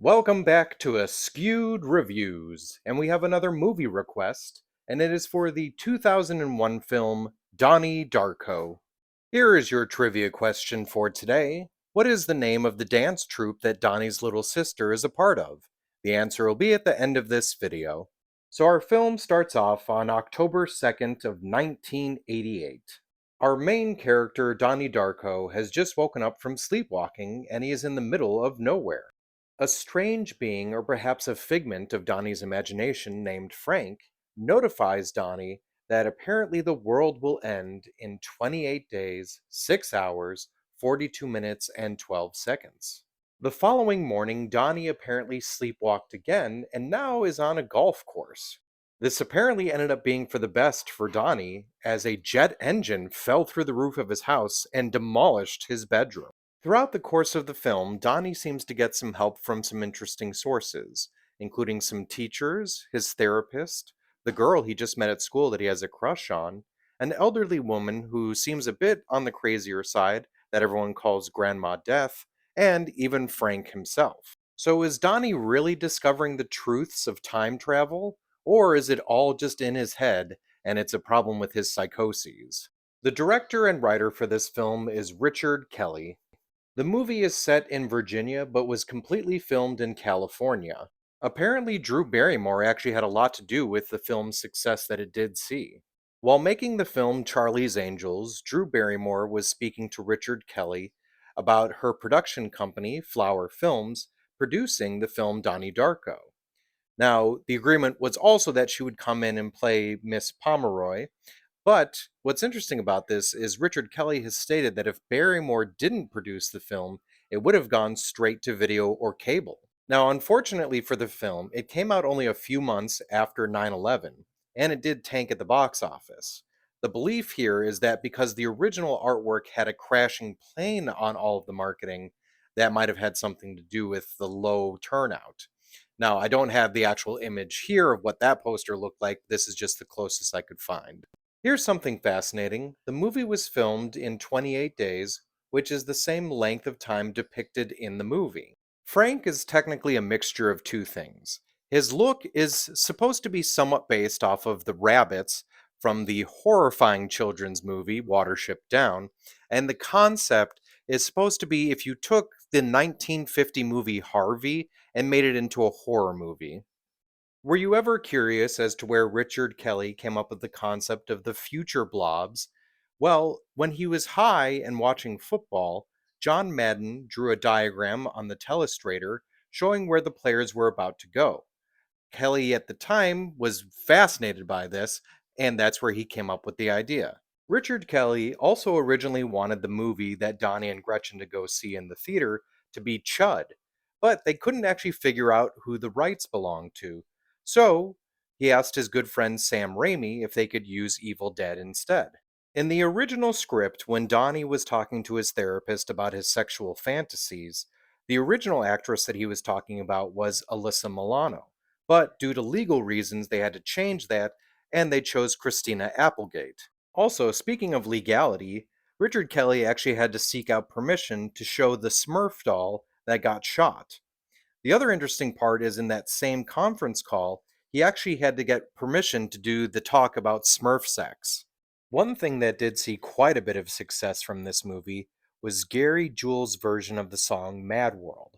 Welcome back to Askewed Reviews, and we have another movie request, and it is for the 2001 film Donnie Darko. Here is your trivia question for today. What is the name of the dance troupe that Donnie's little sister is a part of? The answer will be at the end of this video. So our film starts off on October 2nd of 1988. Our main character, Donnie Darko, has just woken up from sleepwalking and he is in the middle of nowhere. A strange being, or perhaps a figment of Donnie's imagination, named Frank, notifies Donnie that apparently the world will end in 28 days, 6 hours, 42 minutes, and 12 seconds. The following morning, Donnie apparently sleepwalked again and now is on a golf course. This apparently ended up being for the best for Donnie, as a jet engine fell through the roof of his house and demolished his bedroom. Throughout the course of the film, Donnie seems to get some help from some interesting sources, including some teachers, his therapist, the girl he just met at school that he has a crush on, an elderly woman who seems a bit on the crazier side that everyone calls Grandma Death, and even Frank himself. So is Donnie really discovering the truths of time travel, or is it all just in his head and it's a problem with his psychoses? The director and writer for this film is Richard Kelly. The movie is set in Virginia but was completely filmed in California. Apparently, Drew Barrymore actually had a lot to do with the film's success that it did see. While making the film Charlie's Angels, Drew Barrymore was speaking to Richard Kelly about her production company, Flower Films, producing the film Donnie Darko. Now, the agreement was also that she would come in and play Miss Pomeroy, but what's interesting about this is Richard Kelly has stated that if Barrymore didn't produce the film, it would have gone straight to video or cable. Now, unfortunately for the film, it came out only a few months after 9/11, and it did tank at the box office. The belief here is that because the original artwork had a crashing plane on all of the marketing, that might have had something to do with the low turnout. Now, I don't have the actual image here of what that poster looked like. This is just the closest I could find. Here's something fascinating. The movie was filmed in 28 days, which is the same length of time depicted in the movie. Frank is technically a mixture of two things. His look is supposed to be somewhat based off of the rabbits from the horrifying children's movie Watership Down, and the concept is supposed to be if you took the 1950 movie Harvey and made it into a horror movie. Were you ever curious as to where Richard Kelly came up with the concept of the future blobs? Well, when he was high and watching football, John Madden drew a diagram on the telestrator showing where the players were about to go. Kelly at the time was fascinated by this, and that's where he came up with the idea. Richard Kelly also originally wanted the movie that Donnie and Gretchen to go see in the theater to be Chud, but they couldn't actually figure out who the rights belonged to. So he asked his good friend Sam Raimi if they could use Evil Dead instead. In the original script, when Donnie was talking to his therapist about his sexual fantasies, the original actress that he was talking about was Alyssa Milano. But due to legal reasons, they had to change that, and they chose Christina Applegate. Also, speaking of legality, Richard Kelly actually had to seek out permission to show the Smurf doll that got shot. The other interesting part is in that same conference call, he actually had to get permission to do the talk about Smurf sex. One thing that did see quite a bit of success from this movie was Gary Jules' version of the song Mad World.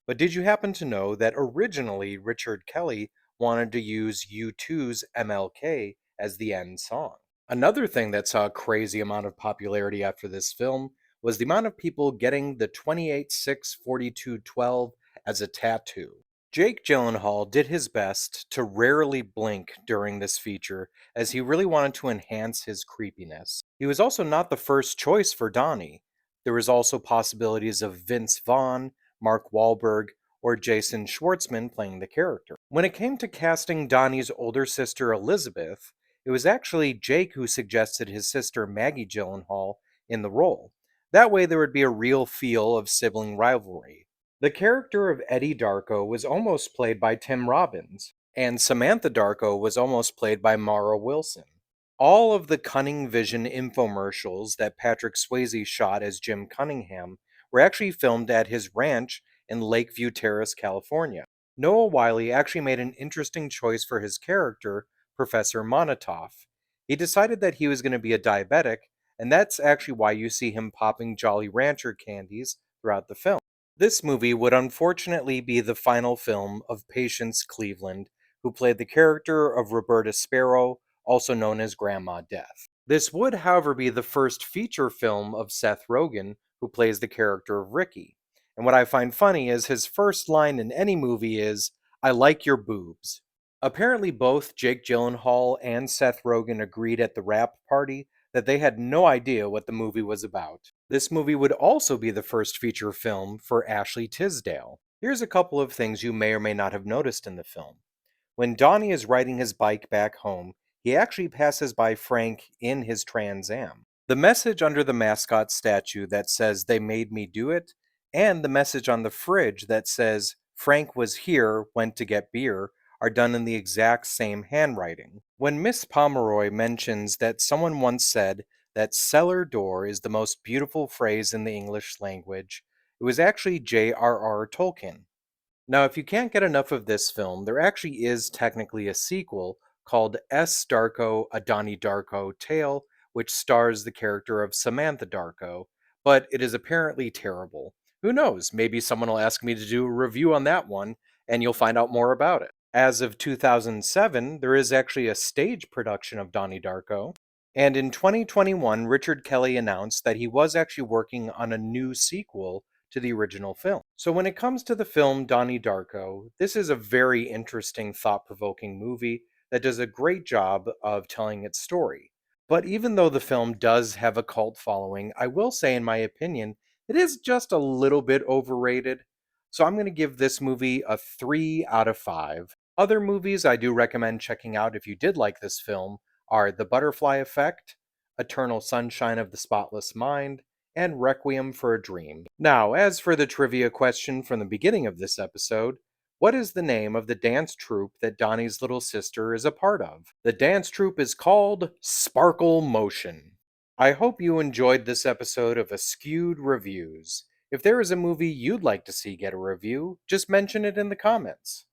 But did you happen to know that originally Richard Kelly wanted to use U2's MLK as the end song? Another thing that saw a crazy amount of popularity after this film was the amount of people getting the 28/6/42/12 as a tattoo. Jake Gyllenhaal did his best to rarely blink during this feature, as he really wanted to enhance his creepiness. He was also not the first choice for Donnie. There was also possibilities of Vince Vaughn, Mark Wahlberg, or Jason Schwartzman playing the character. When it came to casting Donnie's older sister Elizabeth, it was actually Jake who suggested his sister Maggie Gyllenhaal in the role. That way there would be a real feel of sibling rivalry. The character of Eddie Darko was almost played by Tim Robbins, and Samantha Darko was almost played by Mara Wilson. All of the Cunning Vision infomercials that Patrick Swayze shot as Jim Cunningham were actually filmed at his ranch in Lakeview Terrace, California. Noah Wiley actually made an interesting choice for his character, Professor Monatoff. He decided that he was going to be a diabetic, and that's actually why you see him popping Jolly Rancher candies throughout the film. This movie would unfortunately be the final film of Patience Cleveland, who played the character of Roberta Sparrow, also known as Grandma Death. This would, however, be the first feature film of Seth Rogen, who plays the character of Ricky. And what I find funny is his first line in any movie is, "I like your boobs." Apparently, both Jake Gyllenhaal and Seth Rogen agreed at the wrap party that they had no idea what the movie was about. This movie would also be the first feature film for Ashley Tisdale. Here's a couple of things you may or may not have noticed in the film. When Donnie is riding his bike back home, he actually passes by Frank in his Trans Am. The message under the mascot statue that says, "They made me do it," and the message on the fridge that says, "Frank was here, went to get beer," are done in the exact same handwriting. When Miss Pomeroy mentions that someone once said that cellar door is the most beautiful phrase in the English language, it was actually J.R.R. Tolkien. Now, if you can't get enough of this film, there actually is technically a sequel called S. Darko, a Donnie Darko Tale, which stars the character of Samantha Darko, but it is apparently terrible. Who knows? Maybe someone will ask me to do a review on that one, and you'll find out more about it. As of 2007, there is actually a stage production of Donnie Darko, and in 2021, Richard Kelly announced that he was actually working on a new sequel to the original film. So when it comes to the film Donnie Darko, this is a very interesting, thought-provoking movie that does a great job of telling its story. But even though the film does have a cult following, I will say, in my opinion, it is just a little bit overrated. So I'm going to give this movie a 3 out of 5. Other movies I do recommend checking out if you did like this film are The Butterfly Effect, Eternal Sunshine of the Spotless Mind, and Requiem for a Dream. Now, as for the trivia question from the beginning of this episode, what is the name of the dance troupe that Donnie's little sister is a part of? The dance troupe is called Sparkle Motion. I hope you enjoyed this episode of Askewed Reviews. If there is a movie you'd like to see get a review, just mention it in the comments.